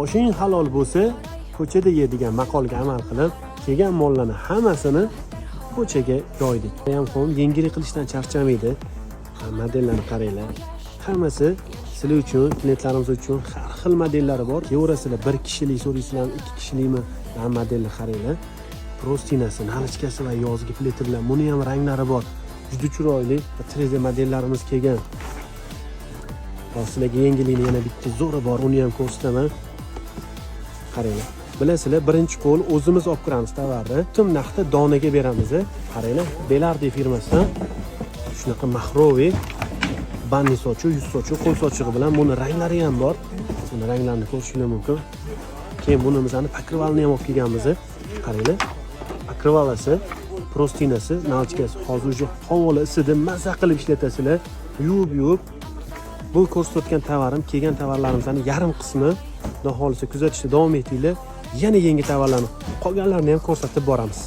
oshing halol bo'lsa ko'chada yeydigan maqolga amal qilib kelgan mollarni hammasini ko'chaga yoydik. Ham ham yengillik qilishdan charchamaydi. Modellarni qaranglar. Hammasi sizlar uchun, klientlarimiz uchun har xil modellari bor. Keverasizlar, bir kishilik so'raysizlarmi, ikki kishilikmi? Ham modelni qaranglar. Prostinasi, nalichkasi va yozgi pleti bilan buni ham ranglari bor. Juda chiroyli 3D modellarimiz kelgan. Sizlarga yengillikni yana bitta zo'ri bor, uni ham ko'rsataman. Qaranglar. Bilasizlar, birinchi qo'l o'zimiz olib kiramiz tovarni. Butun narxda donaga beramiz. Qaranglar, Belardi firmasidan shunaqa mahroviy banni sochi, yuz sochi, qo'l sochig'i bilan buni ranglari ham bor. Buni ranglarini ko'rishingiz mumkin. Keyin buni bizani pokrivalni ham olib kelganmiz. Qaranglar. Pokrivalasi, prostinasi, nalchkasi hozir уже havola isida mazza qilib ishlatasizlar. Yuvib bu ko'rsatgan tovarim, kelgan tovarlarimizning yarim qismi, xudo xolisa kuzatishda davom etinglar. Yana yangi tovarlarni qolganlarini ham ko'rsatib boramiz.